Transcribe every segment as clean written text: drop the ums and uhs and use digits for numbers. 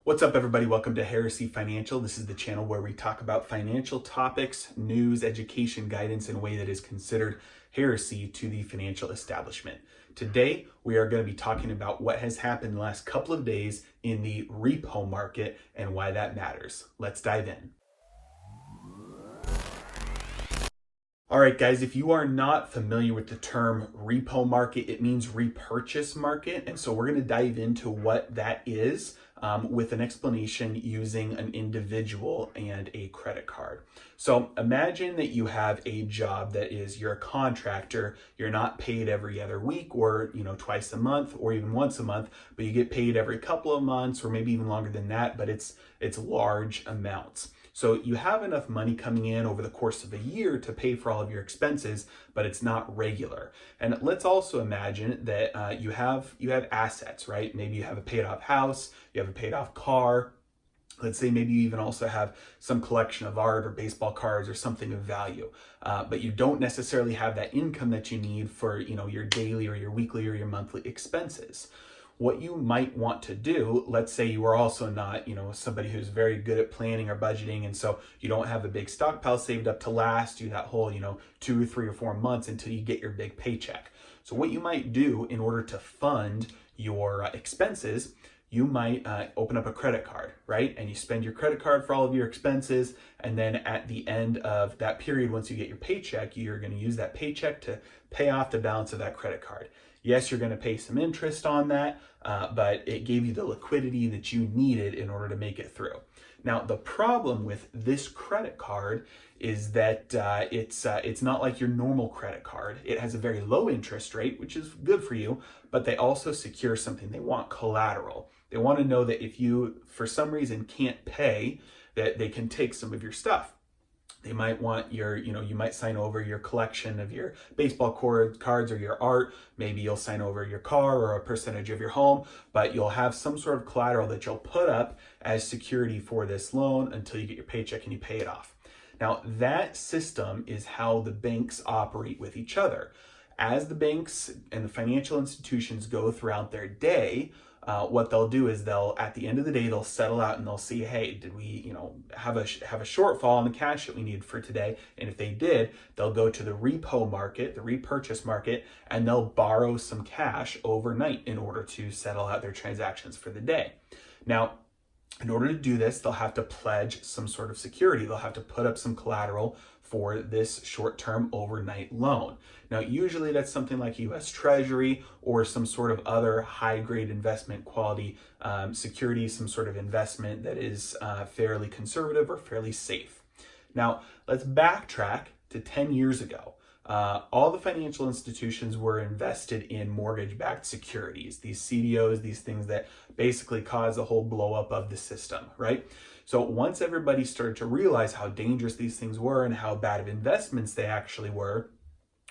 What's up, everybody? Welcome to Heresy Financial. This is the channel where we talk about financial topics, news, education, guidance in a way that is considered heresy to the financial establishment. Today, we are going to be talking about what has happened the last couple of days in the repo market and why that matters. Let's dive in. All right, guys, if you are not familiar with the term repo market, it means repurchase market. And so we're going to dive into what that is with an explanation using an individual and a credit card. So imagine that you have a job that is, you're a contractor, you're not paid every other week or, twice a month or even once a month, but you get paid every couple of months or maybe even longer than that, but it's large amounts. So you have enough money coming in over the course of a year to pay for all of your expenses, but it's not regular. And let's also imagine that you have assets, right? Maybe you have a paid off house, you have a paid off car. Let's say maybe you even also have some collection of art or baseball cards or something of value, but you don't necessarily have that income that you need for your daily or your weekly or your monthly expenses. What you might want to do, let's say you are also not, somebody who's very good at planning or budgeting, and so you don't have a big stockpile saved up to last you that whole, 2 or 3 or 4 months until you get your big paycheck. So what you might do in order to fund your expenses, you might open up a credit card, right? And you spend your credit card for all of your expenses. And then at the end of that period, once you get your paycheck, you're going to use that paycheck to pay off the balance of that credit card. Yes, you're going to pay some interest on that, but it gave you the liquidity that you needed in order to make it through. Now, the problem with this credit card is that it's not like your normal credit card. It has a very low interest rate, which is good for you, but they also secure something. They want collateral. They want to know that if you, for some reason, can't pay, that they can take some of your stuff. They might want you might sign over your collection of your baseball cards or your art. Maybe you'll sign over your car or a percentage of your home, but you'll have some sort of collateral that you'll put up as security for this loan until you get your paycheck and you pay it off. Now, that system is how the banks operate with each other. As the banks and the financial institutions go throughout their day, what they'll do is at the end of the day, they'll settle out and they'll see, hey, did we, have a shortfall in the cash that we need for today? And if they did, they'll go to the repo market, the repurchase market, and they'll borrow some cash overnight in order to settle out their transactions for the day. Now, in order to do this, they'll have to pledge some sort of security. They'll have to put up some collateral for this short-term overnight loan. Now, usually that's something like U.S. Treasury or some sort of other high-grade investment quality security, some sort of investment that is fairly conservative or fairly safe. Now, let's backtrack to 10 years ago. All the financial institutions were invested in mortgage-backed securities, these CDOs, these things that basically cause the whole blow up of the system, right? So once everybody started to realize how dangerous these things were and how bad of investments they actually were,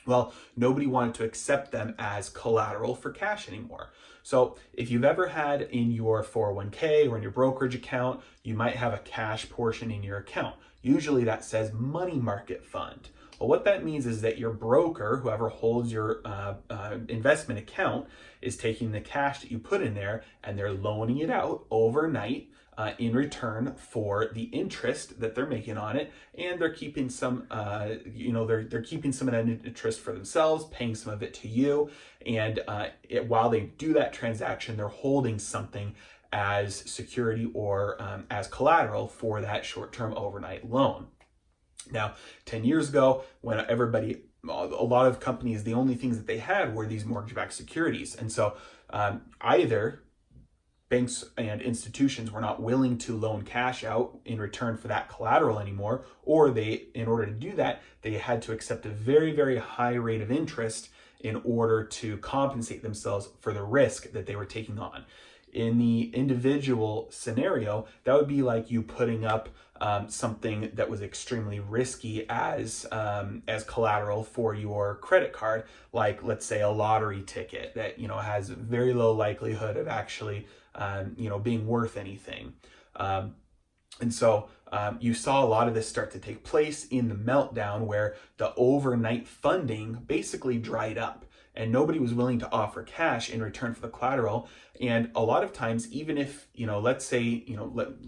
well, nobody wanted to accept them as collateral for cash anymore. So if you've ever had in your 401k or in your brokerage account, you might have a cash portion in your account. Usually that says money market fund. Well, what that means is that your broker, whoever holds your investment account, is taking the cash that you put in there and they're loaning it out overnight in return for the interest that they're making on it, and they're keeping some, they're keeping some of that interest for themselves, paying some of it to you, and while they do that transaction, they're holding something as security or as collateral for that short-term overnight loan. Now, 10 years ago, when a lot of companies, the only things that they had were these mortgage-backed securities. And so either banks and institutions were not willing to loan cash out in return for that collateral anymore, or in order to do that, they had to accept a very, very high rate of interest in order to compensate themselves for the risk that they were taking on. In the individual scenario, that would be like you putting up something that was extremely risky as collateral for your credit card, like let's say a lottery ticket that has very low likelihood of actually being worth anything. And so you saw a lot of this start to take place in the meltdown, where the overnight funding basically dried up. and nobody was willing to offer cash in return for the collateral. And a lot of times, even if, let's say,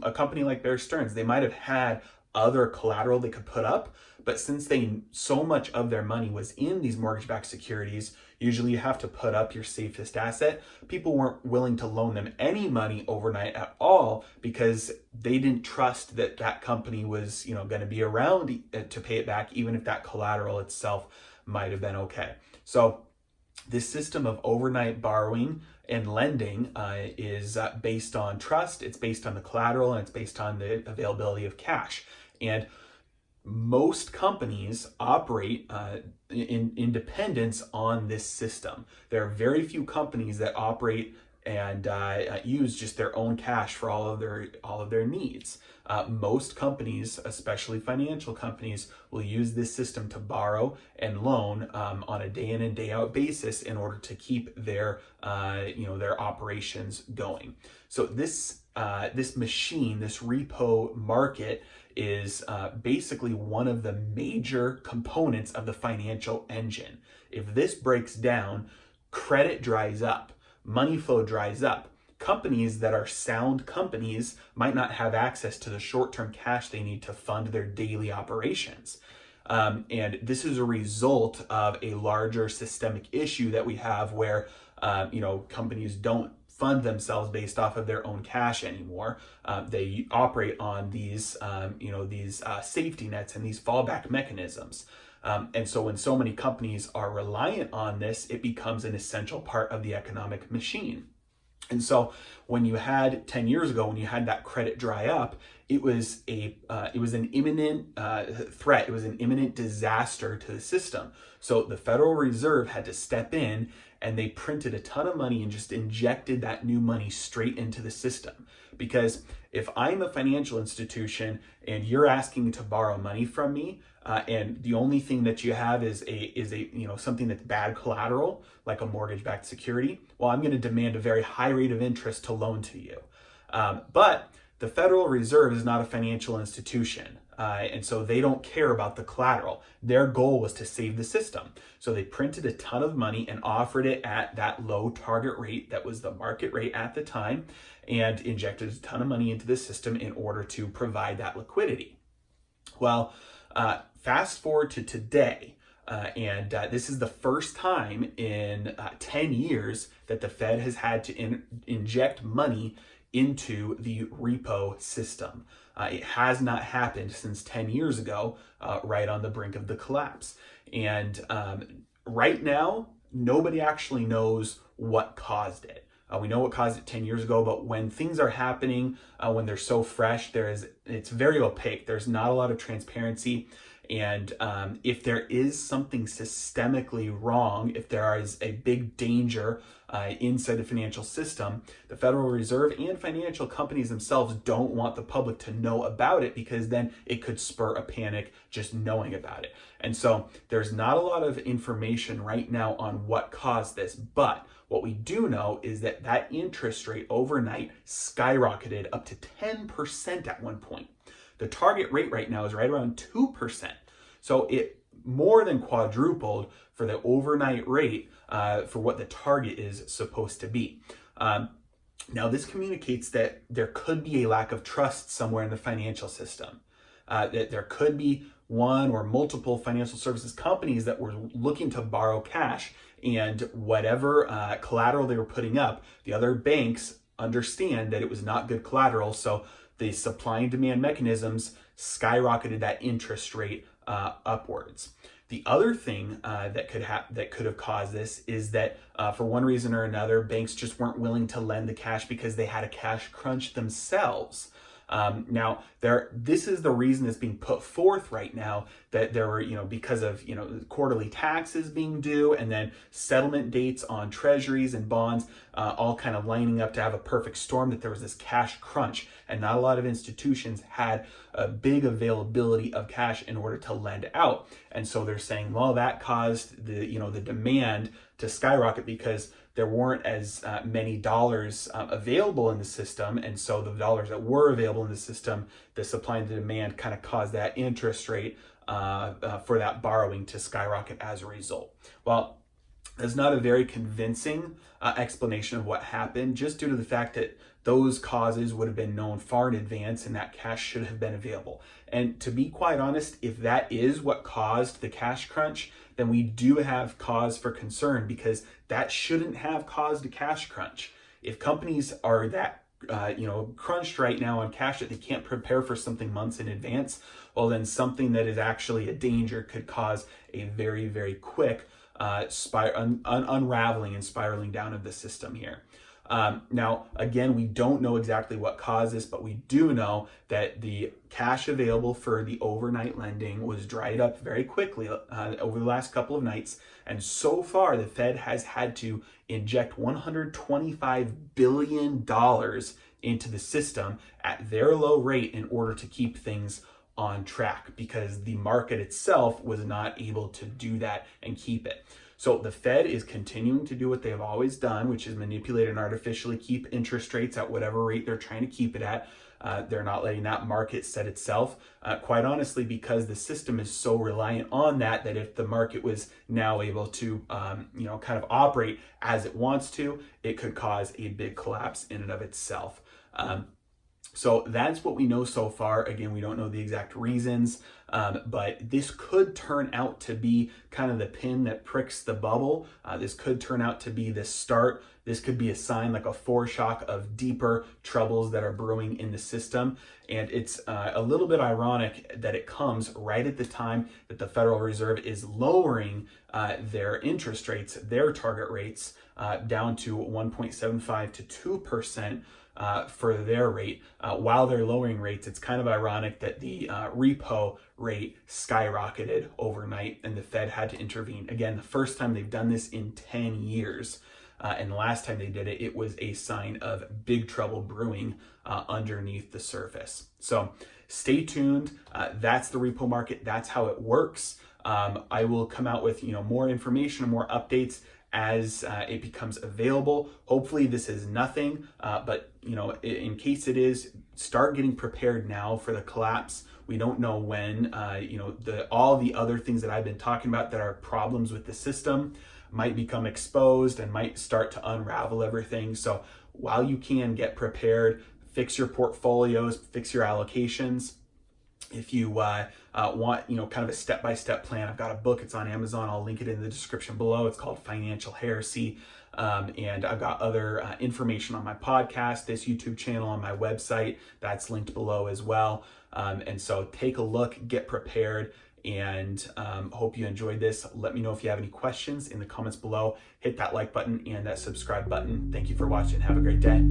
a company like Bear Stearns, they might have had other collateral they could put up, but since so much of their money was in these mortgage-backed securities, usually you have to put up your safest asset. People weren't willing to loan them any money overnight at all because they didn't trust that that company was, going to be around to pay it back, even if that collateral itself might have been okay. So this system of overnight borrowing and lending is based on trust, it's based on the collateral, and it's based on the availability of cash. And most companies operate in dependence on this system. There are very few companies that operate and use just their own cash for all of their needs. Most companies, especially financial companies, will use this system to borrow and loan on a day in and day out basis in order to keep their operations going. So this machine, this repo market, is basically one of the major components of the financial engine. If this breaks down, credit dries up, money flow dries up. Companies that are sound companies might not have access to the short-term cash they need to fund their daily operations. And this is a result of a larger systemic issue that we have where companies don't fund themselves based off of their own cash anymore. They operate on these safety nets and these fallback mechanisms. And so when so many companies are reliant on this, it becomes an essential part of the economic machine. And so when you had 10 years ago, when you had that credit dry up, it was an imminent threat. It was an imminent disaster to the system. So the Federal Reserve had to step in, and they printed a ton of money and just injected that new money straight into the system. Because if I'm a financial institution and you're asking to borrow money from me, and the only thing that you have is something that's bad collateral, like a mortgage-backed security, well, I'm going to demand a very high rate of interest to loan to you. But the Federal Reserve is not a financial institution. And so they don't care about the collateral. Their goal was to save the system. So they printed a ton of money and offered it at that low target rate that was the market rate at the time, and injected a ton of money into the system in order to provide that liquidity. Well, fast forward to today, and this is the first time in 10 years that the Fed has had to inject money into the repo system. It has not happened since 10 years ago, right on the brink of the collapse. And right now, nobody actually knows what caused it. We know what caused it 10 years ago, but when things are happening, when they're so fresh, it's very opaque. There's not a lot of transparency. And if there is something systemically wrong, if there is a big danger inside the financial system, the Federal Reserve and financial companies themselves don't want the public to know about it, because then it could spur a panic just knowing about it. And so there's not a lot of information right now on what caused this, but what we do know is that interest rate overnight skyrocketed up to 10% at one point. The target rate right now is right around 2%. So it more than quadrupled for the overnight rate for what the target is supposed to be. Now, this communicates that there could be a lack of trust somewhere in the financial system. That there could be one or multiple financial services companies that were looking to borrow cash, and whatever collateral they were putting up, the other banks understand that it was not good collateral. So the supply and demand mechanisms skyrocketed that interest rate upwards. The other thing that could have caused this is that for one reason or another, banks just weren't willing to lend the cash because they had a cash crunch themselves. Now, this is the reason that's being put forth right now, that there were, because of, quarterly taxes being due, and then settlement dates on treasuries and bonds, all kind of lining up to have a perfect storm, that there was this cash crunch, and not a lot of institutions had a big availability of cash in order to lend out. And so they're saying, well, that caused the demand to skyrocket because there weren't as many dollars available in the system. And so the dollars that were available in the system, the supply and the demand kind of caused that interest rate for that borrowing to skyrocket as a result. Well, That's not a very convincing explanation of what happened, just due to the fact that those causes would have been known far in advance and that cash should have been available. And to be quite honest, if that is what caused the cash crunch, then we do have cause for concern, because that shouldn't have caused a cash crunch. If companies are that crunched right now on cash that they can't prepare for something months in advance, well, then something that is actually a danger could cause a very, very quick unraveling and spiraling down of the system here. Now, again, we don't know exactly what caused this, but we do know that the cash available for the overnight lending was dried up very quickly over the last couple of nights. And so far, the Fed has had to inject $125 billion into the system at their low rate in order to keep things on track, because the market itself was not able to do that and keep it. So the Fed is continuing to do what they've always done, which is manipulate and artificially keep interest rates at whatever rate they're trying to keep it at. They're not letting that market set itself, quite honestly, because the system is so reliant on that if the market was now able to, kind of operate as it wants to, it could cause a big collapse in and of itself. So that's what we know so far. Again, we don't know the exact reasons, but this could turn out to be kind of the pin that pricks the bubble. This could turn out to be the start. This could be a sign, like a foreshock, of deeper troubles that are brewing in the system. And it's a little bit ironic that it comes right at the time that the Federal Reserve is lowering their interest rates, their target rates, down to 1.75 to 2%. For their rate. While they're lowering rates, it's kind of ironic that the repo rate skyrocketed overnight and the Fed had to intervene. Again, the first time they've done this in 10 years. And the last time they did it, it was a sign of big trouble brewing underneath the surface. So stay tuned. That's the repo market. That's how it works. I will come out with more information and more updates as it becomes available. Hopefully this is nothing, but in case it is, start getting prepared now for the collapse. We don't know when. All the other things that I've been talking about that are problems with the system might become exposed and might start to unravel everything. So while you can, get prepared, fix your portfolios, fix your allocations. If you want, kind of a step-by-step plan, I've got a book. It's on Amazon. I'll link it in the description below. It's called Financial Heresy. And I've got other information on my podcast, this YouTube channel, on my website. That's linked below as well. And so take a look, get prepared, and hope you enjoyed this. Let me know if you have any questions in the comments below. Hit that like button and that subscribe button. Thank you for watching. Have a great day.